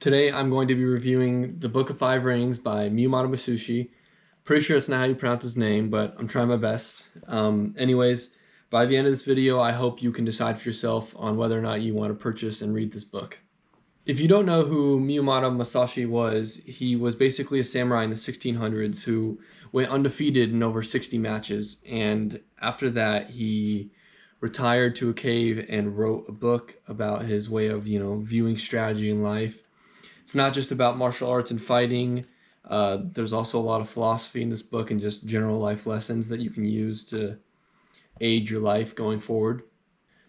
Today I'm going to be reviewing The Book of Five Rings by Miyamoto Musashi. Pretty sure it's not how you pronounce his name, but I'm trying my best. Anyways, by the end of this video, I hope you can decide for yourself on whether or not you want to purchase and read this book. If you don't know who Miyamoto Musashi was, he was basically a samurai in the 1600s who went undefeated in over 60 matches, and after that he retired to a cave and wrote a book about his way of, viewing strategy in life. It's not just about martial arts and fighting. There's also a lot of philosophy in this book and just general life lessons that you can use to aid your life going forward.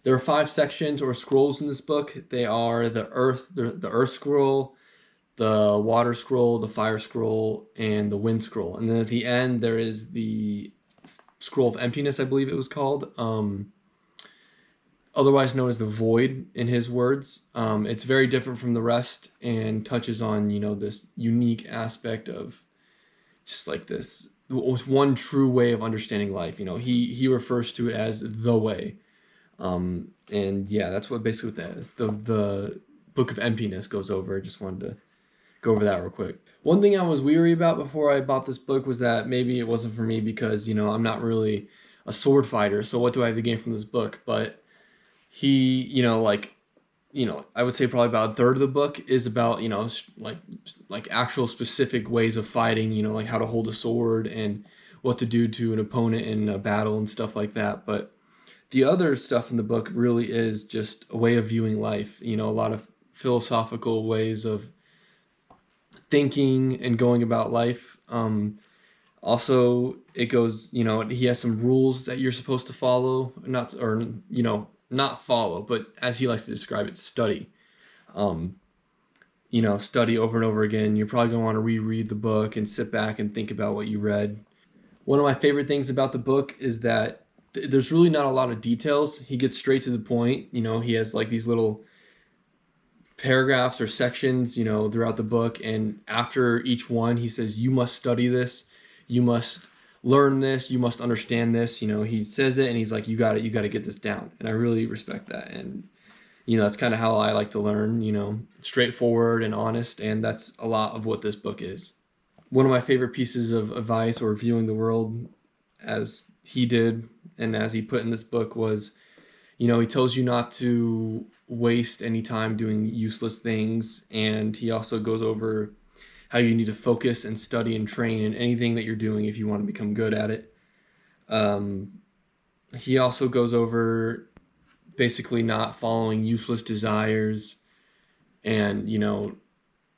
There are 5 sections or scrolls in this book. They are the earth scroll, the water scroll, the fire scroll, and the wind scroll. And then at the end there is the scroll of emptiness, I believe it was called. Otherwise known as the void in his words. It's very different from the rest and touches on, this unique aspect of just like this one true way of understanding life. He refers to it as the way. And yeah, that's what basically the Book of Emptiness goes over. I just wanted to go over that real quick. One thing I was weary about before I bought this book was that maybe it wasn't for me because, I'm not really a sword fighter, so what do I have to gain from this book? But he, I would say probably about a third of the book is about, like actual specific ways of fighting, like how to hold a sword and what to do to an opponent in a battle and stuff like that. But the other stuff in the book really is just a way of viewing life, a lot of philosophical ways of thinking and going about life. Also, it goes, he has some rules that you're supposed to follow, not follow, but as he likes to describe it, study. Study over and over again. You're probably going to want to reread the book and sit back and think about what you read. One of my favorite things about the book is that there's really not a lot of details. He gets straight to the point. He has like these little paragraphs or sections, throughout the book, and after each one he says, you must study this, you must learn this, you must understand this. He says it and he's like, you got to get this down. And I really respect that. And that's kind of how I like to learn, straightforward and honest, and that's a lot of what this book is. One of my favorite pieces of advice or viewing the world as he did and as he put in this book was, he tells you not to waste any time doing useless things, and he also goes over how you need to focus and study and train in anything that you're doing if you want to become good at it. He also goes over basically not following useless desires and,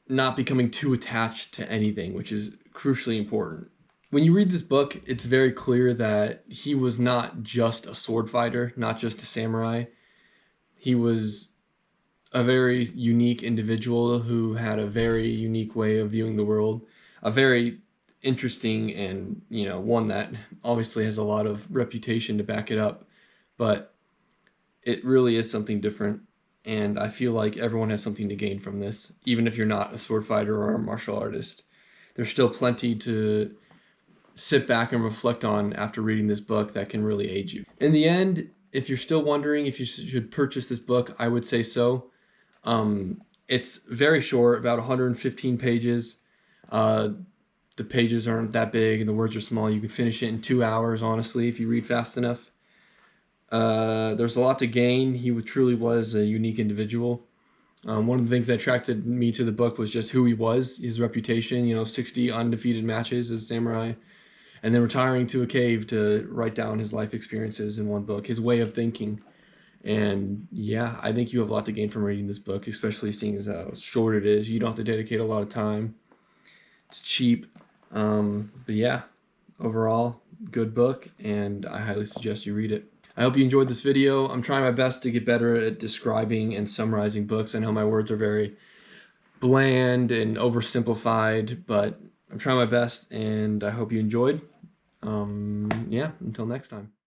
not becoming too attached to anything, which is crucially important. When you read this book, it's very clear that he was not just a sword fighter, not just a samurai. He was a very unique individual who had a very unique way of viewing the world, a very interesting and, one that obviously has a lot of reputation to back it up, but it really is something different. And I feel like everyone has something to gain from this, even if you're not a sword fighter or a martial artist. There's still plenty to sit back and reflect on after reading this book that can really aid you. In the end, if you're still wondering if you should purchase this book, I would say so. It's very short, about 115 pages. The pages aren't that big and the words are small. You can finish it in 2 hours, honestly, if you read fast enough. There's a lot to gain. He truly was a unique individual. One of the things that attracted me to the book was just who he was, his reputation, 60 undefeated matches as a samurai, and then retiring to a cave to write down his life experiences in one book, his way of thinking. And yeah, I think you have a lot to gain from reading this book, especially seeing as how short it is. You don't have to dedicate a lot of time. It's cheap. But yeah, overall, good book, and I highly suggest you read it. I hope you enjoyed this video. I'm trying my best to get better at describing and summarizing books. I know my words are very bland and oversimplified, but I'm trying my best, and I hope you enjoyed. Yeah, until next time.